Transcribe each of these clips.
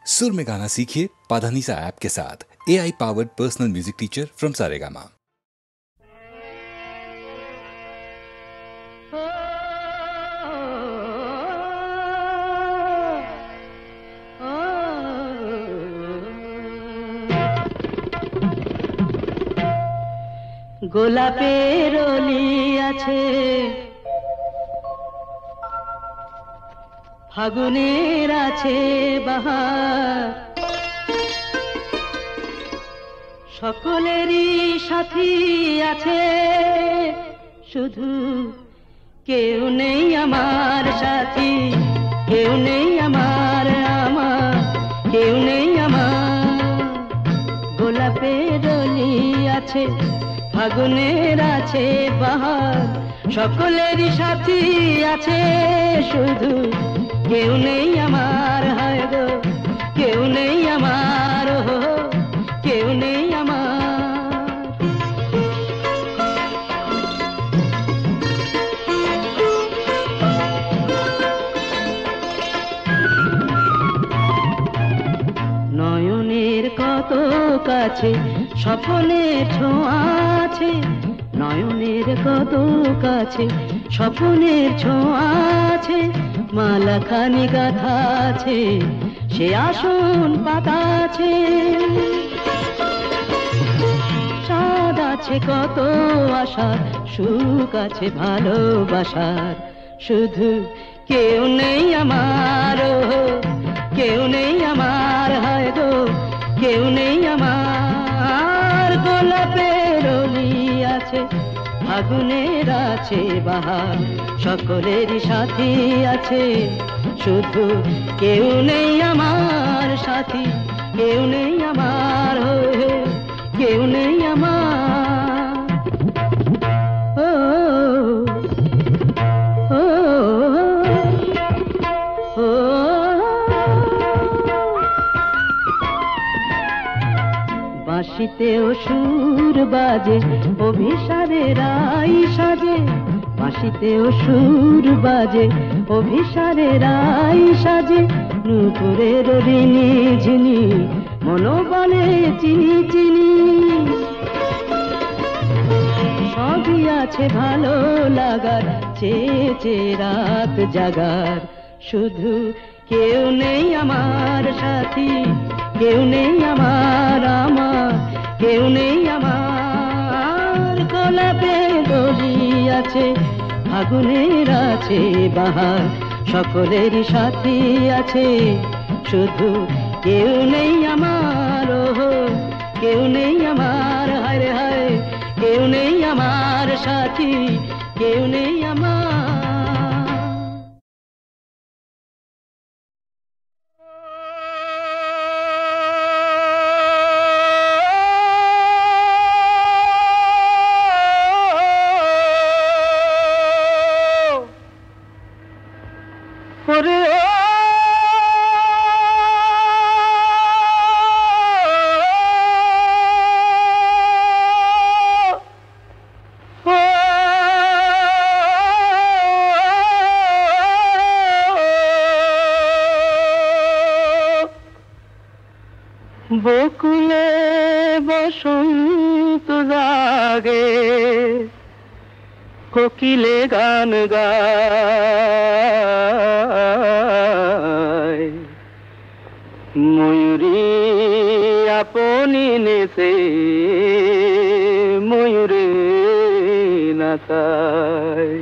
सुर में गाना सीखिए पाधानीसा ऐप के साथ। AI powered personal music teacher from Saregama. গোলাপের অলি আছে, ফাগুনের আছে বাহার, সকলেরই সাথী আছে, শুধু কেউ নেই আমার সাথী, কেউ নেই আমার, কেউ নেই আমার। গোলাপের অলি আছে, ফাগুনের আছে বাহার, সকলেরই সাথী আছে, শুধু কেউ নেই আমার, হায় গো কেউ নেই আমার, কেউ নেই আমার। নয়নের কত কাছে স্বপ্নের ছোঁয়া আছে, নয়নের কত কাছে স্বপ্নের ছোঁয়া আছে, মালাখানি গাথা আছে, সে আসন পাতা আছে, চাঁদ আছে কত আশার, সুখ আছে ভালোবাসার, শুধু কেউ নেই আমার, কেউ নেই আমার, হায় গো কেউ নেই আমার। গোলাপের অলি আছে, ফাগুনের আছে বাহার, সকলেরই সাথী আছে, শুধু কেউ নেই আমার সাথী, কেউ নেই আমার, কেউ নেই আমার। ও ও ও বাঁশিতেও সুর বাজে, অভিসারের রাই সাজে, বাঁশিতেও সুর বাজে, অভিসারের রাই সাজে, নূপুরের ঋণী ঝিনি, মনোবলে চিনি চিনি, সবই আছে ভালো লাগার, চেয়ে রাত জাগার, শুধু কেউ নেই আমার সাথী, কেউ নেই আমার, কেউ নেই আমার। গোলাপের অলি আছে, ফাগুনের আছে বাহার, সকলেরই সাথী আছে, শুধু কেউ নেই আমার, কেউ নেই আমার, হায় হায় কেউ নেই আমার সাথী, কেউ নেই আমার। বকুলে বসন্ত জাগে, কোকিলে গান গায়, ময়ূরী আপনি নেশে ময়ূরে নাচায়।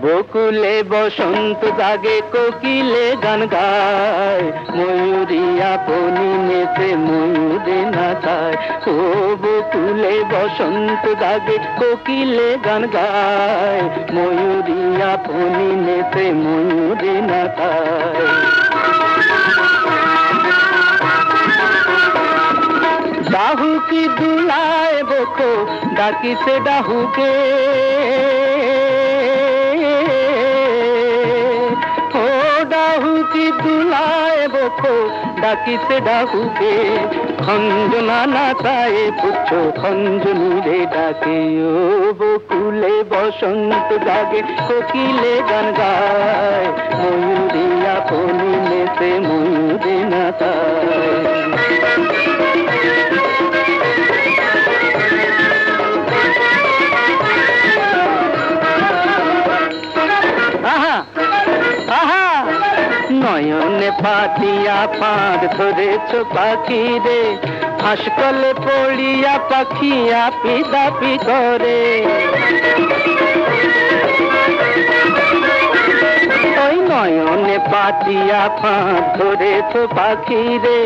বকুলে বসন্ত জাগে, কোকিলে গান গায়, ময়ূরী আপনি নেচে ময়ূরে নাচায়। ও বকুলে বসন্ত জাগে, কোকিলে গান গায়, ময়ূরী আপনি নেচে ময়ূরে নাচায়। ডাহুকি দুলায় বকো, ডাকিছে ডাহুকে, ডাহুকি দুলায় বকো, ডাকিছে ডাহুকে, খঞ্জনা নাচায় পুচ্ছ খঞ্জনি রে ডাকে। ও বকুলে বসন্ত জাগে, কোকিলে গান গায়, ময়ূরী তাকায়। আহা আহা নয়নে পাতিয়া ফাঁদ ধরেছ পাখি রে, হাসকলে পড়িয়া পাখি আপি দাপি করে। ওই নয়নে পাতিয়া ফাঁদ ধরেছ পাখি রে,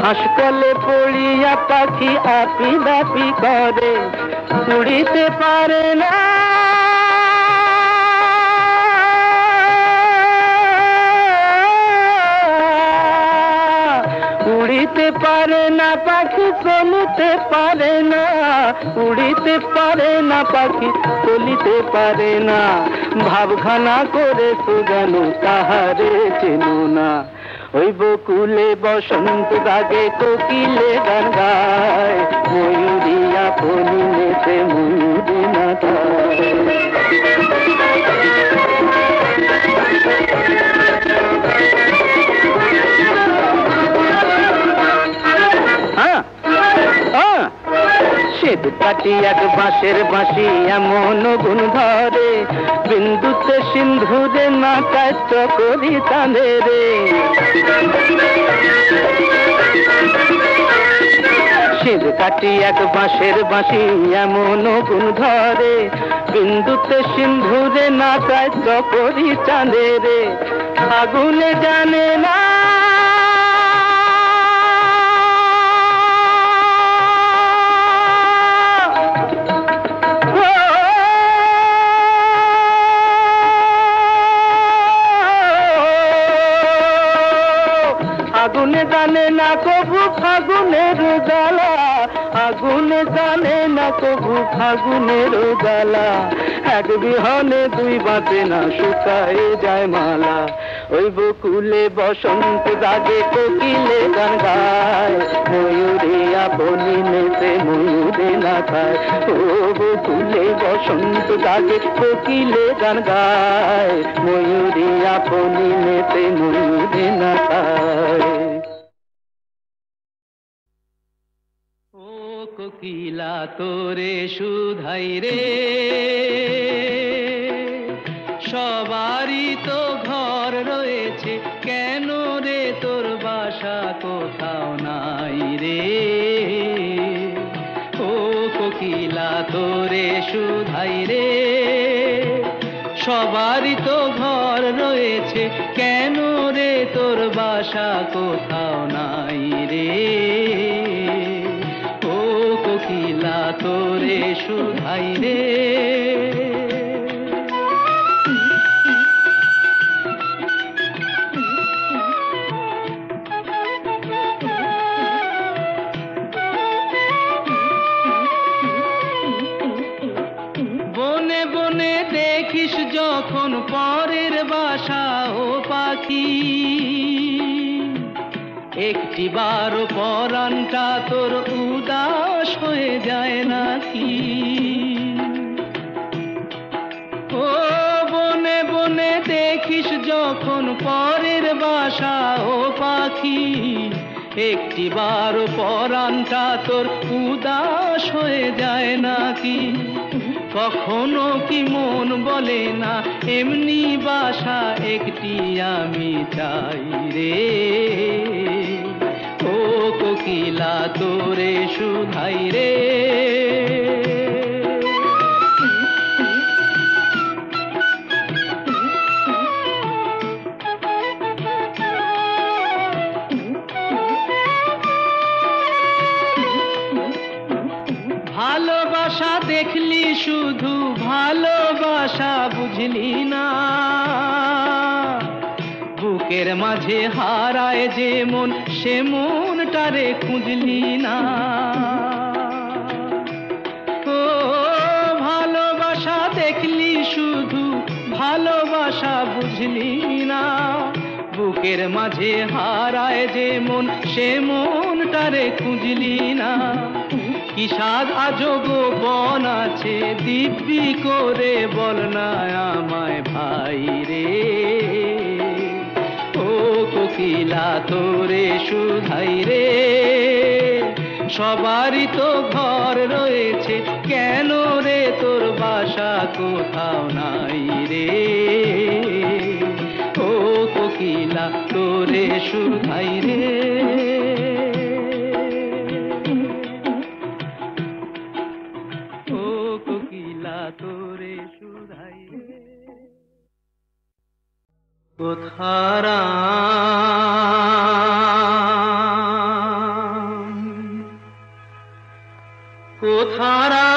হাসকলে পড়িয়া পাখি আপি দাপি করে। উড়িতে পারে না উড়িতে পারে না পাখি চলিতে পারে না, উড়িতে পারে না পাখি চলিতে পারে না। ভাবখানা করে সুগানু তাহারে চেনো না। ওই বকুলে বসন্ত রাগে কোকিলে গান গায়, ময়ূরিয়া পরিণেতে ময়ূরী না গায়। শ্বেত কাটি এক বাঁশের বাঁশি এমন গুণ ধরে, বিন্দুতে সিন্ধুরে নাচায় চকরি চাঁদে রে। শ্বেত কাটি এক বাঁশের বাঁশি এমন গুণ ধরে, বিন্দুতে সিন্ধুরে নাচায় চকরি চাঁদে রে। আগুনে জানে না আগুনে জানে না কবু ফাগুনের জ্বালা, আগুনে জানে না কবু ফাগুনের জ্বালা। এক বিহনে দুই বাঁচে না শুকায় যায় মালা। ওই বকুলে বসন্ত রাগে কোকিলে গান গায়, ময়ূরে আপনি নেতে ময়ূরে না খায়। ও বকুলে বসন্ত রাগে কোকিলে গান গায়, ময়ূরে আপনি নেতে ময়ূরে না খায়। কোকিলা তোরে শুধাই রে, সবারই তো ঘর রয়েছে, কেন রে তোর বাসা কোথাও নাই রে। ও কোকিলা তোরে শুধাই রে, সবারই তো ঘর রয়েছে, কেন রে তোর বাসা কোথাও নাই রে। কোকিলা তোরে শুধাই রে। বনে বনে দেখিস যখন পরের বাসা ও পাখি, একটি বার পরানটা তোর উদাস হয়ে যায় নাকি। ও বনে বনে দেখিস যখন পরের বাসা ও পাখি, একটি বার পরানটা তোর উদাস হয়ে যায় নাকি। কখনো কি মন বলে না এমনি বাসা একটি আমি চাই রে। ও কোকিলা তোরে শুধাই রে। ভালোবাসা দেখলি শুধু, ভালোবাসা বুঝলি না। বুকের মাঝে হারায় যে মন, সে মনটারে খুঁজলি না। ও ভালোবাসা দেখলি শুধু, ভালোবাসা বুঝলি না। বুকের মাঝে হারায় যে মন, সে মনটারে খুঁজলি না। কি সাধ আজব বন আছে, দিব্যি করে বল না আমায় ভাই রে। ও কোকিলা তোরে শুধাই রে, সবারই তো ঘর রয়েছে, কেন রে তোর বাসা কোথাও নাই রে? ও কোকিলা তোরে শুধাই রে। ও কোকিলা তোরে শুধাই রে। কোথারা কোথারা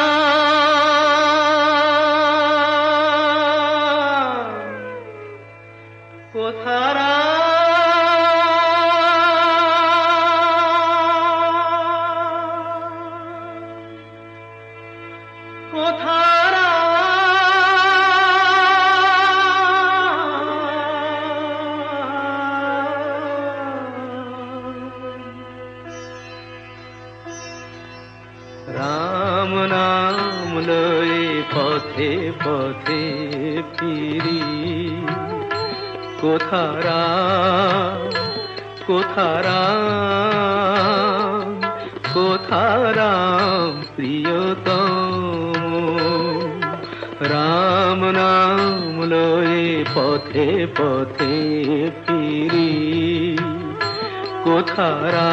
কোথারা রাম নাম লয়ে পথে পথে ফিরি, কোথারা কোথারা কোথারা প্রিয়তম। রাম নাম লয়ে পথে পথে ফিরি, কোথারা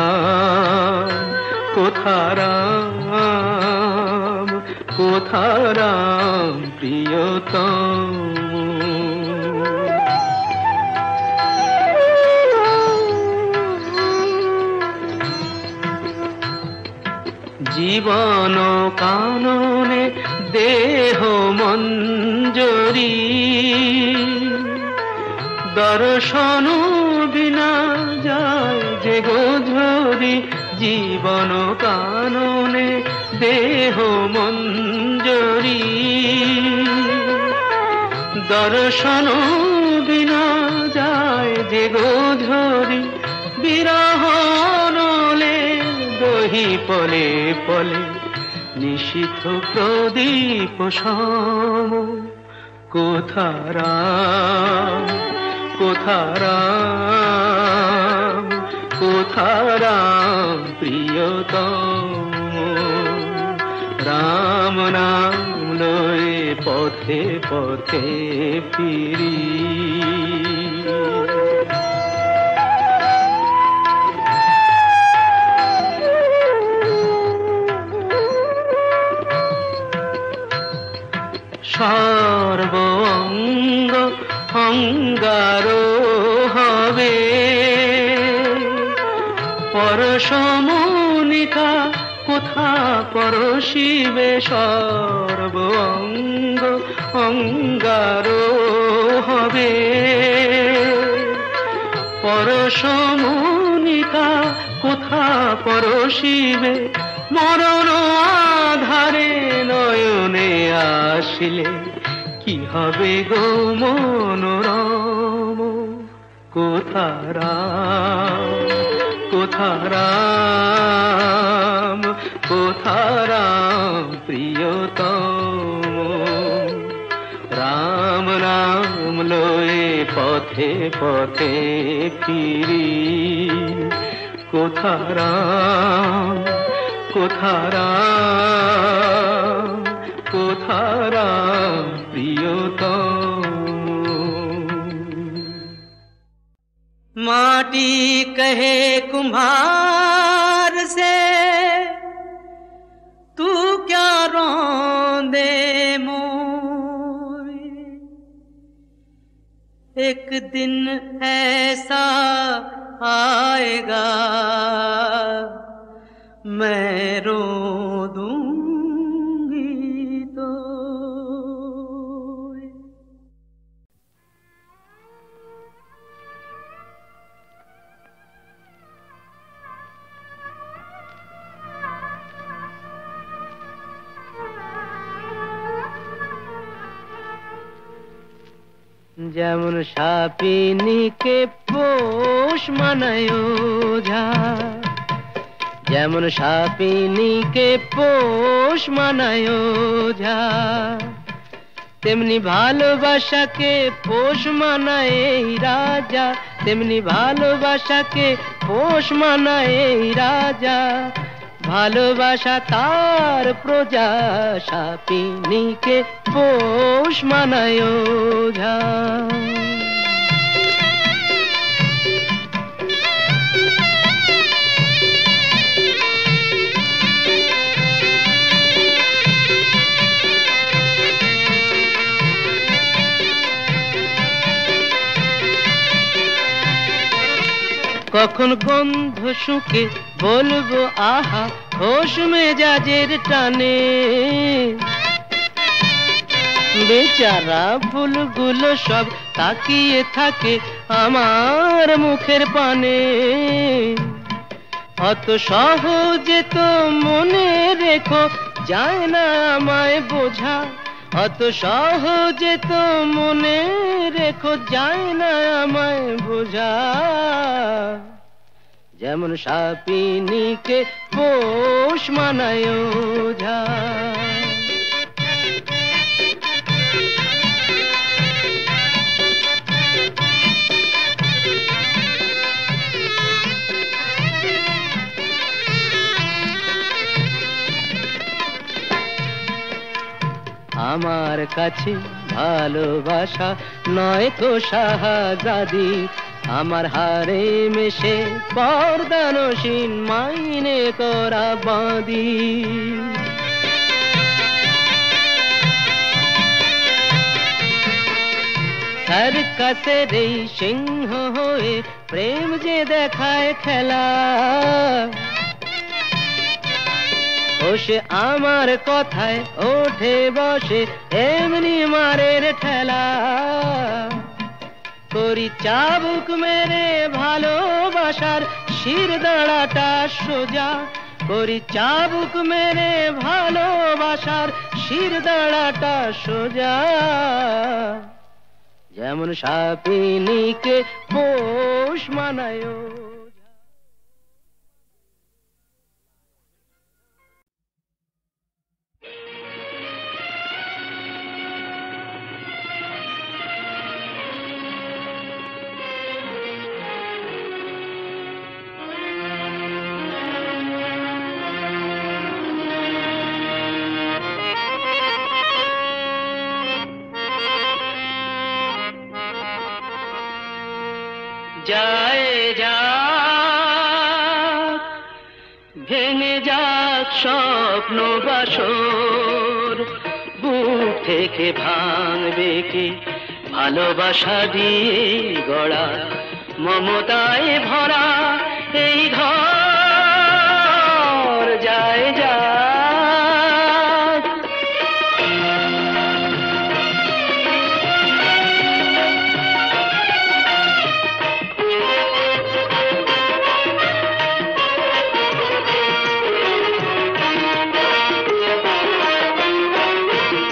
কোথারা কোথারা প্রিয়তম। জীবন কাননে দেহ মঞ্জরি, দর্শন বিনা যায় যে গোঝরি। জীবন কাননে দেহ মঞ্জরি, দর্শন বিনা যায় যে গোঝরি। বিরহ নলে দহি পলে পলে, নিশীথ প্রদীপ সম। কোথারা কোথারা কোথারা প্রিয়তম। রাম নাম লয়ে পথে পথে ফিরি, সর্ব অঙ্গ অঙ্গার হবে, পরশমনিকা কোথা পরশিবে। সর্ব অঙ্গ অঙ্গার হবে, পরশমনিকা কোথা পরশিবে। মরণ আধারে নয়নে আসিলে, কি হবে গো মনোরম। কোথারা কোথারা কোথারা প্রিয়তম। রাম নাম লয়ে পথে পথে ফিরি, কোথারা কোথারা কোথারা প্রিয়তম। माटी कहे कुम्हार से, तू क्या रोंदे मोए। एक दिन ऐसा आएगा, मैं रो दूंगी तो। যেমন সাপিনীকে পোষ মানায় ওঝা, যেমন সাপিনীকে পোষ মানায় ওঝা, তেমনি ভালোবাসাকে পোষ মানায় এই রাজা, তেমনি ভালোবাসাকে পোষ মানায় এই রাজা। ভালোবাসা তার প্রজা, সাপিনীকে পোষ মানায় ওঝা। কখন গন্ধ শুকে বলবো আহা, খোশ মেজাজের টানে। বেচারা ফুলগুলো সব তাকিয়ে থাকে আমার মুখের পানে। অত সহজে তো মনে রেখো যায় না আমায় বোঝা, অত সহজে তো মনে রেখো যায় না আমায় বোঝা। যেমন সাপিনীকে পোষ মানায় ওঝা। আমার কাছে ভালোবাসা নয় তো শাহজাদি, আমার হারে মেশে পর্দানসীন মাইনে করা বাঁধি। সার্কাসের এই সিংহ হয়ে প্রেম যে দেখায় খেলা, ও সে আমার কথায় ওঠে বসে এমনি মারের ঠেলা। করি চাবুক মেরে ভালোবাসার শির দাঁড়াটা সোজা, করি চাবুক মেরে ভালোবাসার শির দাঁড়াটা সোজা। যেমন সাপিনীকে পোষ মানায়। যায় যাক ভেঙে যাক স্বপ্ন বাসর, বুক থেকে ভাঙবে কি ভালোবাসা দিয়ে গড়া, মমতায় ভরা এই ঘর। যায় যাক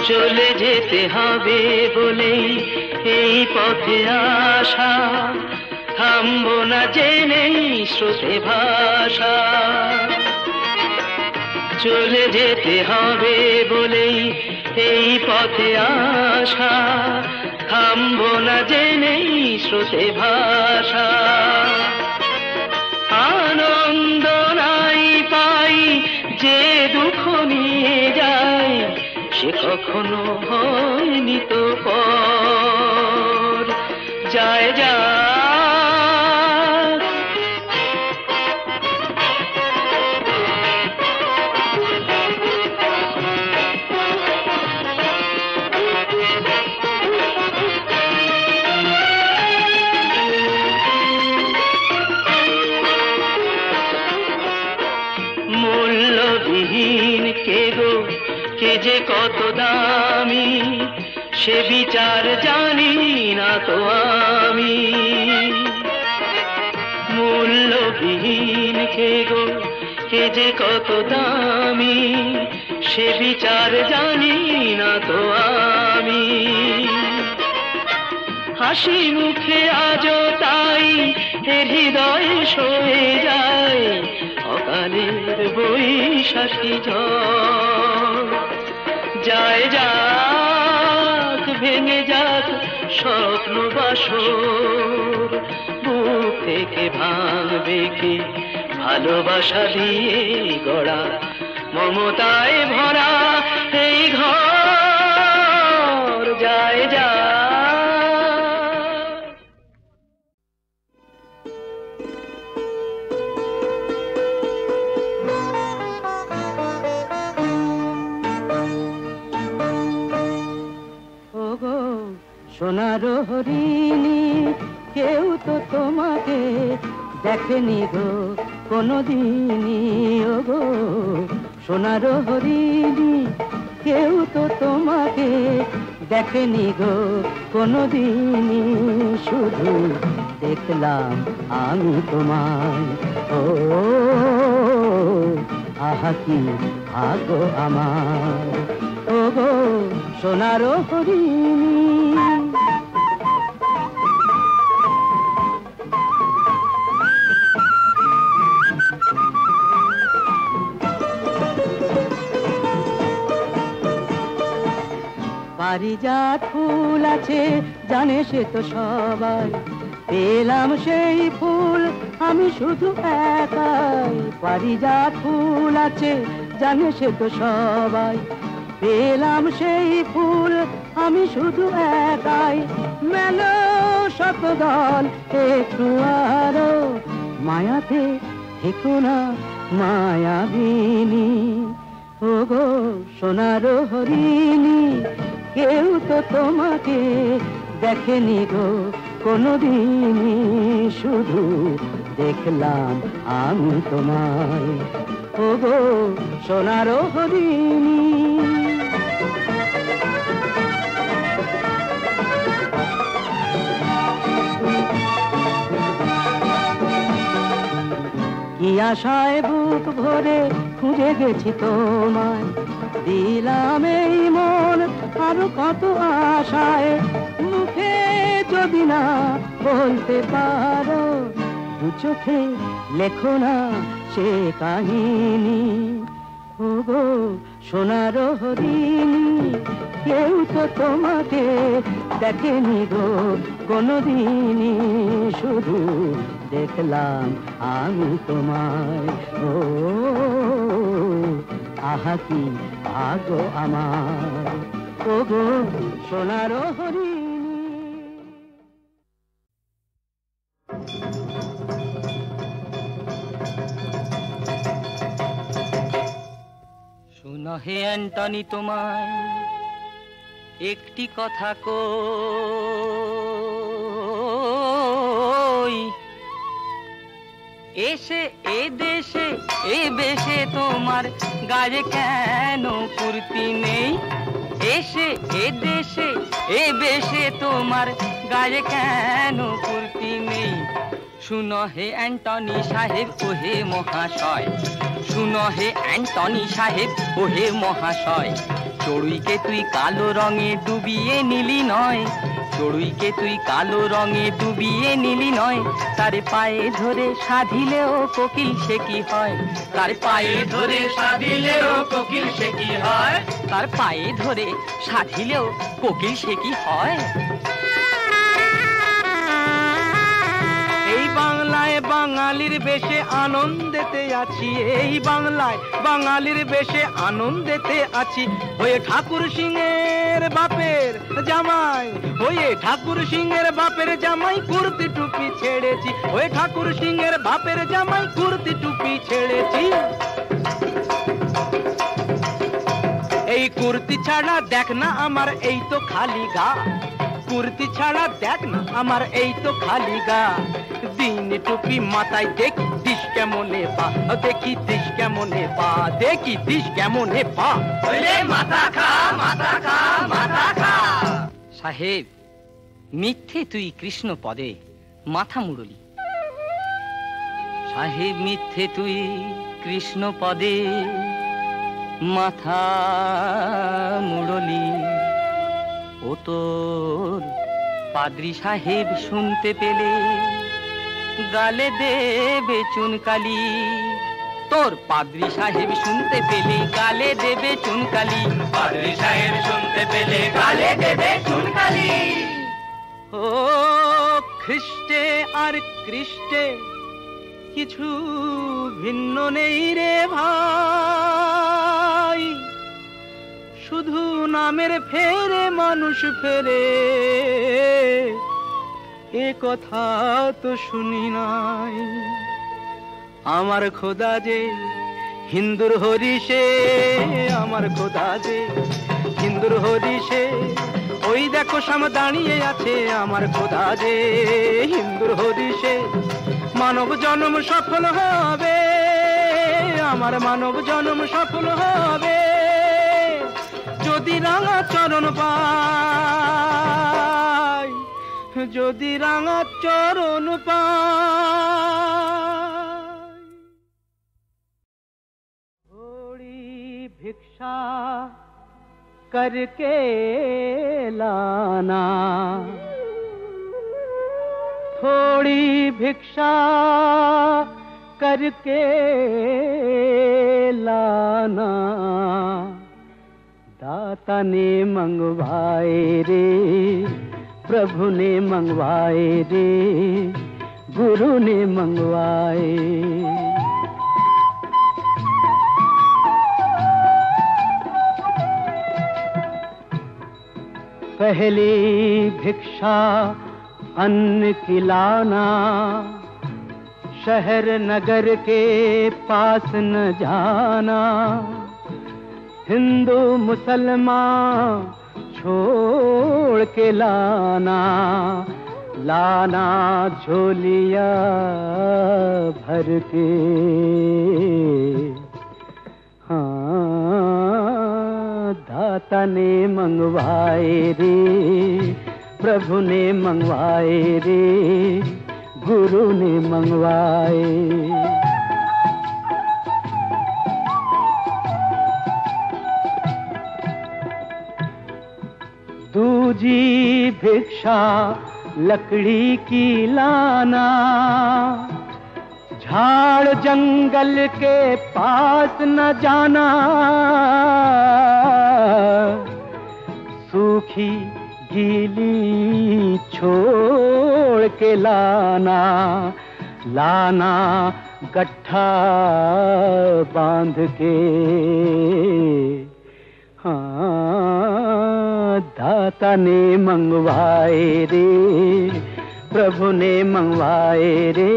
চলে যেতে হবে বলেই এই পথে আসা, থামবো না জেনেই স্রোতে ভাষা। চলে যেতে হবে বলেই এই পথে আসা, থামবো না জেনেই স্রোতে ভাষা। আনন্দ নাই পাই যে দুঃখ নিয়ে যায়, সে কখনো হয়নি তো পর। যায় যাক মূল্যবিহীন কে গো, কে যে কত দামি, সে বিচার জানি না তো আমি। মূল্যবিহীন কে গো, কে যে কত দামি, সে বিচার জানি না তো আমি। হাসি মুখে আজও তাই হৃদয়ে সয়ে যায় অকালের বৈশাখী ঝড়। যায় যাক বাসর বুক থেকে ভাঙবে কি ভালোবাসা দিয়ে গড়া মমতায় ভরা এই ঘর যায় যা সোনার হরিণী কেউ তো তোমাকে দেখেনি গো কোনদিনই ও গো সোনার হরিণী কেউ তো তোমাকে দেখেনি গো কোনদিনই শুধু দেখলাম আমি তোমায় ও আহা কি ভাগ্য আমার ও গো সোনার হরিণী পারিজাত ফুল আছে জানে সে তো সবাই পেলাম সেই ফুল আমি শুধু একাই পারিজাত ফুল আছে জানে সে তো সবাই পেলাম সেই ফুল আমি শুধু একাই মেলো শতদল একটু আরো মায়াতে থেকো না মায়াবিনী ও গো সোনার হরিণী কেউ তো তোমাকে দেখেনি গো কোনদিনই শুধু দেখলাম আমি তোমায় ও গো সোনার হরিণী কি আশায় বুক ভরে খুঁজে গেছি তোমায় দিলাম এই মন আরো কত আশায় মুখে যদি না বলতে পারো দু চোখে লেখো না সে কাহিনী ও গো সোনার হরিণী কেউ তো তোমাকে দেখেনি গো কোনদিনই শুধু দেখলাম আমি তোমায় ও আহা কি ভাগ্য আমার ও গো সোনার হরিণী শোনো হে অ্যান্টনি তোমায় একটি কথা কই এসে এ দেশে এ বেশে তোমার গায়ে কেন কুর্তি নেই এসে এ দেশে এ বেশে তোমার গায়ে কেন কুর্তি নেই শুনো হে অ্যান্টনি সাহেব ও হে মহাশয় শুনো হে অ্যান্টনি সাহেব ও হে মহাশয় চড়ুইকে তুই কালো রঙে ডুবিয়ে নিলি নয় চড়ুইকে তুই কালো রঙে ডুবিয়ে নিলি নয় তার পায়ে ধরে সাধিলেও কোকিল সে কি হয় তার পায়ে ধরে সাধিলেও কোকিল সে কি হয় তার পায়ে ধরে সাধিলেও কোকিল সে কি হয় এই বাংলায় বাঙালির বেশে আনন্দেতে আছি এই বাংলায় বাঙালির বেশে আনন্দেতে আছি হয়ে ঠাকুর সিংহের বাপের জামাই হয়ে ঠাকুর সিংহের বাপের জামাই কুর্তি টুপি ছেড়েছি হয়ে ঠাকুর সিংহের বাপের জামাই কুর্তি টুপি ছেড়েছি এই কুর্তি ছাড়া দেখ না আমার এই তো খালি গা কুর্তি ছাড়া দেখ না আমার এই তো খালি গা দিন টুপি মাথায় দেখি দিশ কেমনে পা দেখি দিশ কেমনে পা দেখি দিশ কেমনে পা মাথা খা মাথা খা মাথা খা সাহেব মিথ্যে তুই কৃষ্ণ পদে মাথা মুরলি সাহেব মিথ্যে তুই কৃষ্ণ পদে মাথা মুরলি ও তোর পাদ্রী সাহেব শুনতে পেলে গালে দেবে চুনকালি তোর পাদ্রী সাহেব শুনতে পেলে গালে দেবে চুনকালি পাদ্রী সাহেব শুনতে পেলে গালে দেবে চুনকালি ও খ্রিস্টে আর কৃষ্টে কিছু ভিন্ন নেই রে ভাই, শুধু নামের ফেরে মানুষ ফেরে, এ কথা তো শুনি নাই। আমার খোদা যে হিন্দুর হরিষে, আমার খোদা যে হিন্দুর হরিষে, ওই দেখো সামনে দাঁড়িয়ে আছে আমার খোদা যে হিন্দুর হরিষে। মানব জন্ম সফল হবে, আমার মানব জন্ম সফল হবে, যদি রাঙা চরণ পাই, যদি রাঙা চরণ পাই। थोड़ी भिक्षा करके लाना, थोड़ी भिक्षा करके लाना, दाता ने मंगवाए रे, प्रभु ने मंगवाए रे, गुरु ने मंगवाए। पहली भिक्षा अन्न की लाना, शहर नगर के पास न जाना, हिंदू मुसलमान छोड़ के लाना, लाना झोलिया भर के। दाता ने मंगवाए रे, प्रभु ने मंगवाए रे, गुरु ने मंगवाए। दूजी भिक्षा लकड़ी की लाना, झाड़ जंगल के पास न जाना, सूखी गीली छोड़ के लाना, लाना गट्ठा बांध के। दाता ने मंगवाए रे, प्रभु ने मंगवाए रे,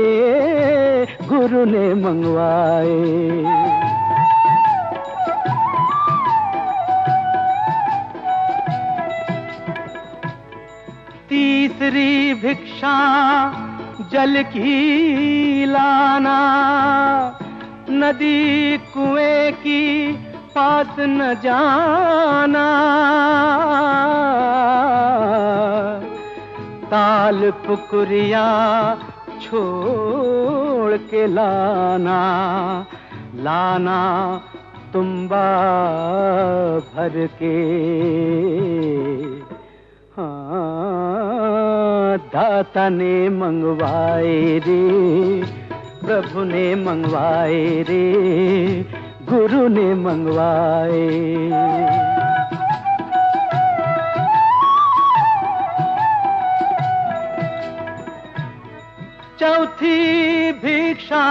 गुरु ने मंगवाए। तीसरी भिक्षा जल की लाना, नदी कुएं की पास न जाना, ताल पुकुरिया छोड़ के लाना, लाना तुम्बा भर के। दाता ने मंगवाए रे, प्रभु ने मंगवाए रे, गुरु ने मंगवाए। चौथी भिक्षा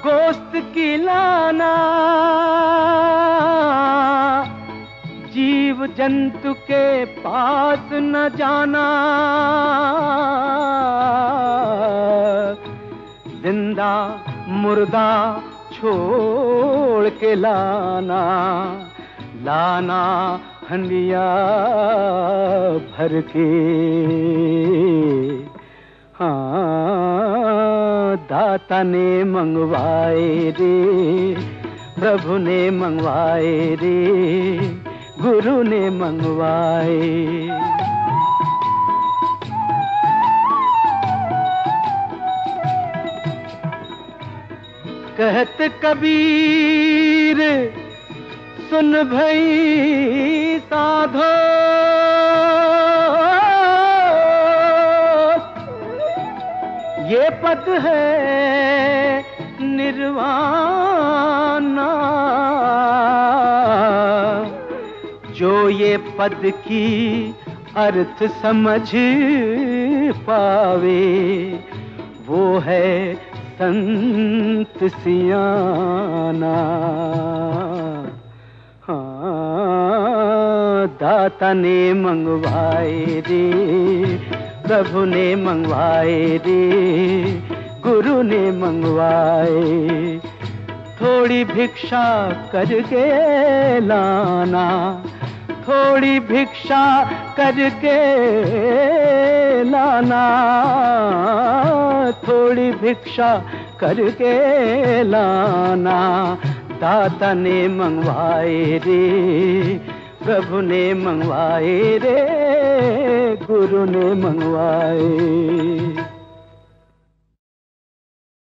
गोश्त की लाना, जीव जंतु के पास न जाना, जिंदा मुर्दा छोड़ के लाना, लाना हंडिया भर के। दाता ने मंगवाए रे, प्रभु ने मंगवाए रे, गुरु ने मंगवाए। कहत कबीर सुन भई साधो, ये पद है निर्वाणा, जो ये पद की अर्थ समझ पावे, वो है संत सियाना। हाँ, दाता ने मंगवाए रे, प्रभु ने मंगवाए रे, गुरु ने मंगवाए। थोड़ी भिक्षा करके लाना, थोड़ी भिक्षा करके लाना, थोड़ी भिक्षा करके लाना। दाता ने मंगवाए रे, प्रभु ने मंगवाए रे, गुरु ने मंगवाए।